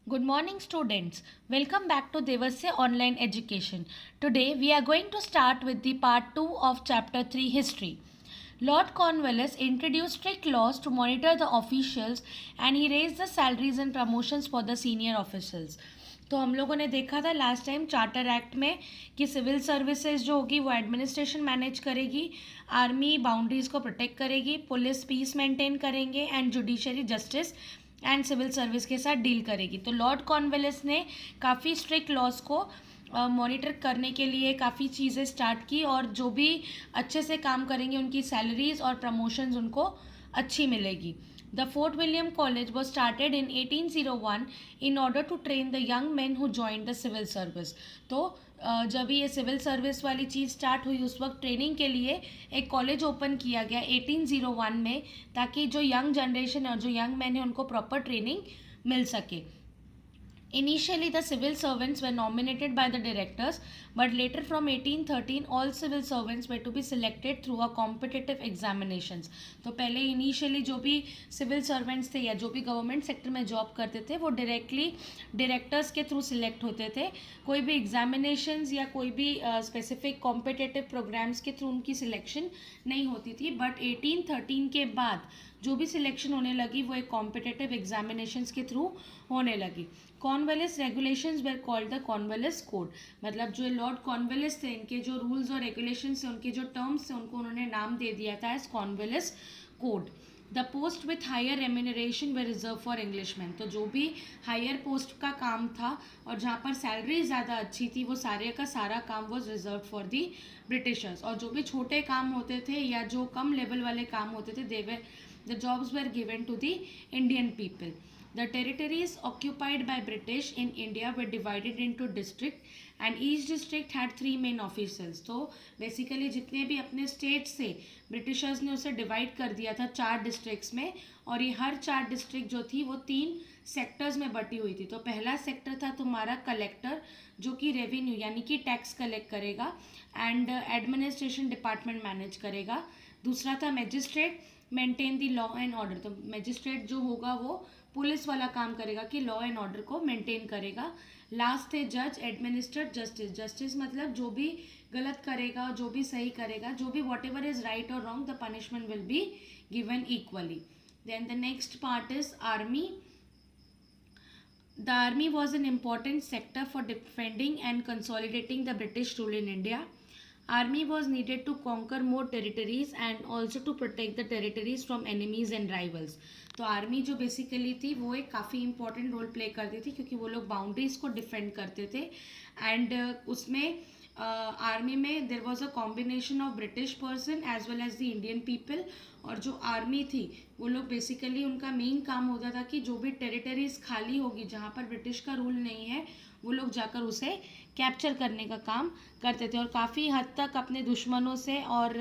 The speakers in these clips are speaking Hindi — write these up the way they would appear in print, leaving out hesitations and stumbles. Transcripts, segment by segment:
Good morning, students. Welcome back to Devasya Online Education. Today, we are going to start with the part 2 of chapter 3 History. Lord Cornwallis introduced strict laws to monitor the officials and he raised the salaries and promotions for the senior officials. तो हम लोगों ने देखा था लास्ट टाइम चार्टर एक्ट में कि सिविल सर्विसेज जो होगी वो एडमिनिस्ट्रेशन मैनेज करेगी, आर्मी बाउंड्रीज को प्रोटेक्ट करेगी, पुलिस पीस मेंटेन करेंगे and judiciary justice and civil service के साथ डील करेगी. तो लॉर्ड कॉर्नवालिस ने काफ़ी स्ट्रिक्ट लॉज को मॉनिटर करने के लिए काफ़ी चीज़ें स्टार्ट की और जो भी अच्छे से काम करेंगे उनकी सैलरीज और प्रमोशंस उनको अच्छी मिलेगी. The Fort William College was started in 1801 in order to train the young man who join the civil service. तो जब ये सिविल सर्विस वाली चीज़ स्टार्ट हुई उस वक्त ट्रेनिंग के लिए एक कॉलेज ओपन किया गया 1801 में, ताकि जो यंग जनरेशन और जो यंग मैन है उनको प्रॉपर ट्रेनिंग मिल सके. Initially, the civil servants were nominated by the directors, but later from 1813, all civil servants were to be selected through a competitive examinations. तो पहले initially जो भी civil servants थे या जो भी गवर्नमेंट सेक्टर में जॉब करते थे वो डायरेक्टली डायरेक्टर्स के थ्रू सिलेक्ट होते थे. कोई भी एग्जामिनेशंस या कोई भी स्पेसिफिक कॉम्पिटिटिव प्रोग्राम्स के थ्रू उनकी सिलेक्शन नहीं होती थी. बट 1813 के बाद जो भी सिलेक्शन होने लगी वो एक कॉम्पिटिटिव एग्जामिनेशंस के थ्रू होने लगी. Cornwallis regulations where called the Cornwallis code. मतलब जो लॉर्ड कॉर्नवालिस थे इनके जो रूल्स और रेगुलेशंस थे उनके जो टर्म्स थे उनको उन्होंने नाम दे दिया था as Cornwallis code. The post with higher remuneration were reserve for Englishman. तो जो भी हायर पोस्ट का काम था और जहाँ पर सैलरी ज़्यादा अच्छी थी वो सारे का सारा काम was reserve for the Britishers. और जो भी छोटे काम होते थे या जो कम लेवल वाले काम होते थे the jobs were given to the Indian people. The territories occupied by British in India were divided into district and each district had 3 main officials. तो basically जितने भी अपने states थे ब्रिटिशर्स ने उसे डिवाइड कर दिया था 4 डिस्ट्रिक्ट्स में और ये हर 4 डिस्ट्रिक्ट जो थी वो 3 सेक्टर्स में बटी हुई थी. तो पहला सेक्टर था तुम्हारा कलेक्टर जो कि रेवेन्यू यानी कि टैक्स कलेक्ट करेगा एंड एडमिनिस्ट्रेशन डिपार्टमेंट मैनेज करेगा. दूसरा था magistrate maintain the law and order. तो मैजिस्ट्रेट जो होगा वो पुलिस वाला काम करेगा कि लॉ एंड ऑर्डर को मेंटेन करेगा. लास्ट है जज एडमिनिस्ट्रेट जस्टिस. जस्टिस मतलब जो भी गलत करेगा जो भी सही करेगा जो भी वॉट एवर इज राइट और wrong the punishment will be given equally. Then the next part is army. The army was an important sector for defending and consolidating the British rule in India. Army was needed to conquer more territories and also to protect the territories from enemies and rivals. तो आर्मी जो बेसिकली थी वो एक काफ़ी इंपॉर्टेंट रोल प्ले करती थी क्योंकि वो लोग बाउंड्रीज को डिफेंड करते थे एंड उसमें आर्मी में there was a combination of British person as well as the Indian people. और जो आर्मी थी वो लोग बेसिकली उनका मेन काम होता था कि जो भी टेरिटरीज खाली होगी जहाँ पर ब्रिटिश का रूल नहीं है वो लोग जाकर उसे कैप्चर करने का काम करते थे और काफ़ी हद तक अपने दुश्मनों से और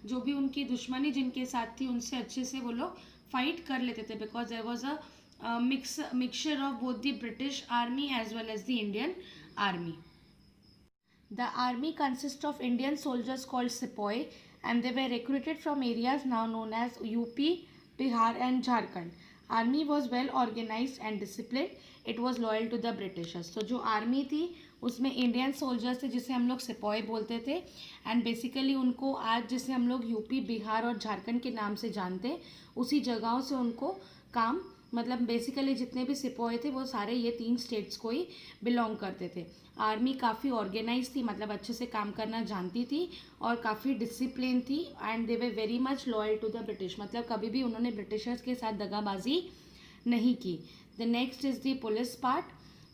जो भी उनकी दुश्मनी जिनके साथ थी उनसे अच्छे से वो लोग फाइट कर लेते थे because there was a mixture of both the British army as well as the Indian army. The army consists of Indian soldiers called sepoy and they were recruited from areas now known as UP, Bihar and Jharkhand. Army was well organized and disciplined. It was loyal to the Britishers. तो जो आर्मी थी उसमें इंडियन सोल्जर्स थे जिसे हम लोग सिपॉय बोलते थे एंड बेसिकली उनको आज जिसे हम लोग यूपी बिहार और झारखंड के नाम से जानते उसी जगहों से उनको काम मतलब बेसिकली जितने भी सिपॉय थे वो सारे ये 3 स्टेट्स को ही बिलोंग करते थे. आर्मी काफ़ी ऑर्गेनाइज थी मतलब अच्छे से काम करना जानती थी और काफ़ी डिसिप्लिन थी and they were very much loyal to the British. मतलब कभी भी उन्होंने ब्रिटिशर्स के साथ दगाबाजी नहीं की. The next is the police part.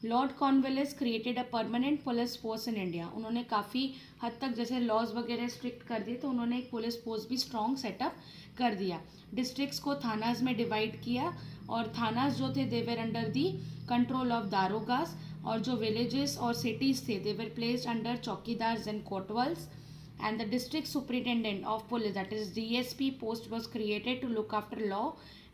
Lord Cornwallis created a permanent police force in India. उन्होंने काफ़ी हद तक जैसे लॉज वगैरह स्ट्रिक्ट कर दिए तो उन्होंने एक पुलिस फोर्स भी स्ट्रॉन्ग सेटअप कर दिया. डिस्ट्रिक्ट्स को थानाज में डिवाइड किया और थानाज जो थे they were under the control of darogas और जो विलेजेस और सिटीज़ थे they were placed under chowkidars and kotwals. And the district superintendent of police that is DSP post was created to look after law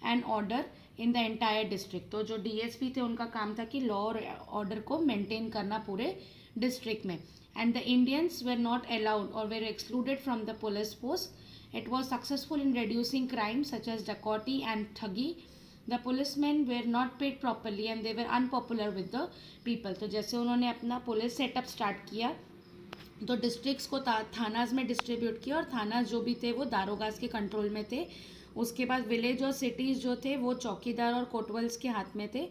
and order in the entire district. तो जो DSP थे उनका काम था कि लॉ और ऑर्डर को मेंटेन करना पूरे डिस्ट्रिक्ट में. And the Indians were not allowed और were excluded from the police force. It was successful in reducing crimes such as dacoity and thuggy the policeman were not paid properly and they were unpopular with the people. तो जैसे उन्होंने अपना पुलिस सेटअप स्टार्ट किया तो डिस्ट्रिक्ट्स को थानाज में डिस्ट्रीब्यूट किया, और थानाज जो भी थे वो दारोगाज के कंट्रोल में थे। उसके बाद विलेज और सिटीज़ जो थे वो चौकीदार और कोटवाल्स के हाथ में थे।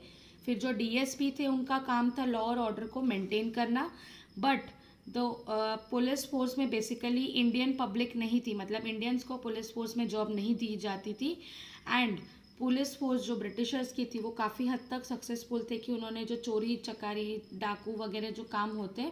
फिर जो डीएसपी थे उनका काम था लॉ और ऑर्डर को मेंटेन करना। बट द पुलिस फोर्स में बेसिकली इंडियन पब्लिक नहीं थी, मतलब इंडियंस को पुलिस फोर्स में जॉब नहीं दी जाती थी। एंड पुलिस फोर्स जो ब्रिटिशर्स की थी वो काफ़ी हद तक सक्सेसफुल थे कि उन्होंने जो चोरी चकारी डाकू वगैरह जो काम होते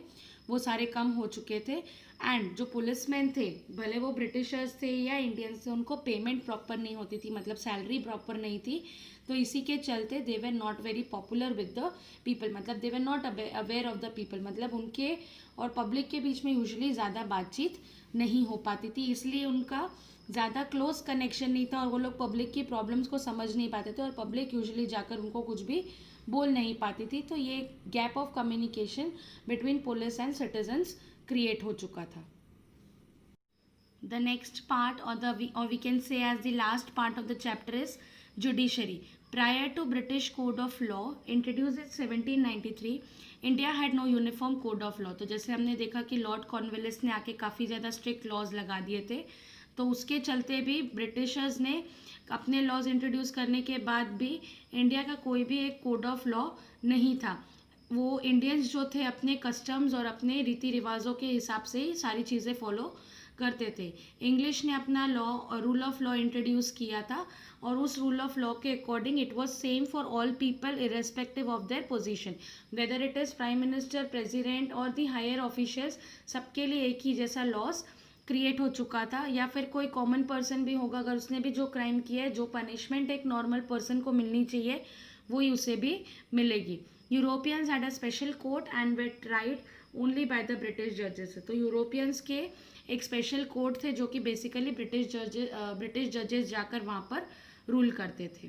वो सारे कम हो चुके थे। एंड जो पुलिसमैन थे भले वो ब्रिटिशर्स थे या इंडियंस थे, उनको पेमेंट प्रॉपर नहीं होती थी, मतलब सैलरी प्रॉपर नहीं थी। तो इसी के चलते they were not very popular with the people, मतलब they were not aware of the people, मतलब उनके और पब्लिक के बीच में यूजुअली ज़्यादा बातचीत नहीं हो पाती थी, इसलिए उनका ज़्यादा क्लोज कनेक्शन नहीं था और वो लोग पब्लिक की प्रॉब्लम्स को समझ नहीं पाते थे और पब्लिक यूजुअली जाकर उनको कुछ भी बोल नहीं पाती थी। तो ये gap of communication between police and citizens create हो चुका था। The next part or we can say as the last part of the chapter is judiciary. Prior to British Code of Law introduced in 1793, India had no uniform code of law. तो जैसे हमने देखा कि लॉर्ड कॉर्नवालिस ने आके काफ़ी ज़्यादा स्ट्रिक्ट लॉज लगा दिए थे, तो उसके चलते भी ब्रिटिशर्स ने अपने लॉज इंट्रोड्यूस करने के बाद भी इंडिया का कोई भी एक कोड ऑफ लॉ नहीं था। वो इंडियंस जो थे अपने कस्टम्स और अपने रीति रिवाजों के हिसाब से ही सारी चीज़ें फॉलो करते थे। इंग्लिश ने अपना law rule of law introduce किया था और उस रूल ऑफ लॉ के according it was same for all people irrespective of their position, whether it is prime minister, president और दी हायर ऑफिशियल्स, सबके लिए एक ही जैसा लॉज क्रिएट हो चुका था। या फिर कोई कॉमन पर्सन भी होगा, अगर उसने भी जो क्राइम किया है, जो पनिशमेंट एक नॉर्मल पर्सन को मिलनी चाहिए वही उसे भी मिलेगी। Europeans had a special court and way tried only by the British जजेस। तो यूरोपियंस के एक स्पेशल कोर्ट थे जो कि बेसिकली ब्रिटिश जजेस जाकर वहाँ पर रूल करते थे।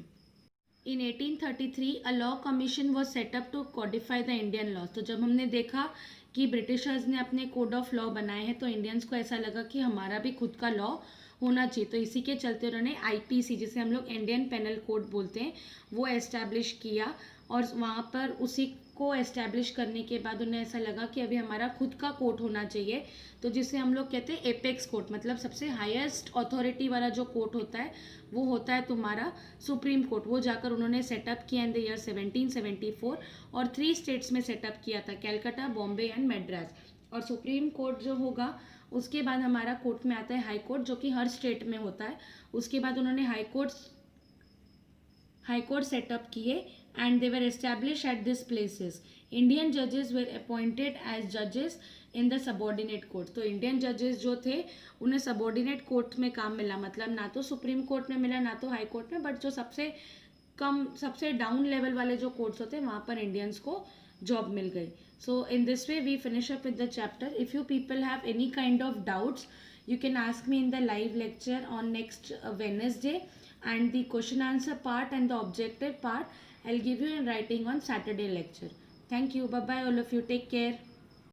In 1833 a law commission was set up to codify the Indian law. तो जब हमने देखा कि ब्रिटिशर्स ने अपने कोड ऑफ लॉ बनाए हैं तो इंडियंस को ऐसा लगा कि हमारा भी खुद का लॉ होना चाहिए, तो इसी के चलते उन्होंने आईपीसी, जिसे हम लोग इंडियन पेनल कोड बोलते हैं, वो एस्टैब्लिश किया। और वहाँ पर उसी को एस्टैब्लिश करने के बाद उन्हें ऐसा लगा कि अभी हमारा खुद का कोर्ट होना चाहिए, तो जिसे हम लोग कहते हैं एपेक्स कोर्ट, मतलब सबसे हाईएस्ट अथॉरिटी वाला जो कोर्ट होता है वो होता है तुम्हारा सुप्रीम कोर्ट। वो जाकर उन्होंने सेटअप किया इन द ईयर 1774 और 3 स्टेट्स में सेटअप किया था, कैलकाटा, बॉम्बे एंड मैड्रास। और सुप्रीम कोर्ट जो होगा उसके बाद हमारा कोर्ट में आता है हाई कोर्ट, जो कि हर स्टेट में होता है। उसके बाद उन्होंने हाई कोर्ट सेटअप किए and they were establish at this places. Indian जजेस वेर अपॉइंटेड एज जजेस इन द सबॉर्डिनेट कोर्ट। तो इंडियन जजेस जो थे उन्हें सबॉर्डिनेट कोर्ट में काम मिला, मतलब ना तो सुप्रीम कोर्ट में मिला ना तो हाई कोर्ट में, बट जो सबसे डाउन लेवल वाले जो कोर्ट्स होते हैं वहाँ पर इंडियंस को जॉब मिल गई। So in this way we finish up with the chapter. If you people have any kind of doubts, you can ask me in the live lecture on next Wednesday, and the question answer part and the objective part I'll give you in writing on Saturday lecture. Thank you. Bye bye all of you. Take care.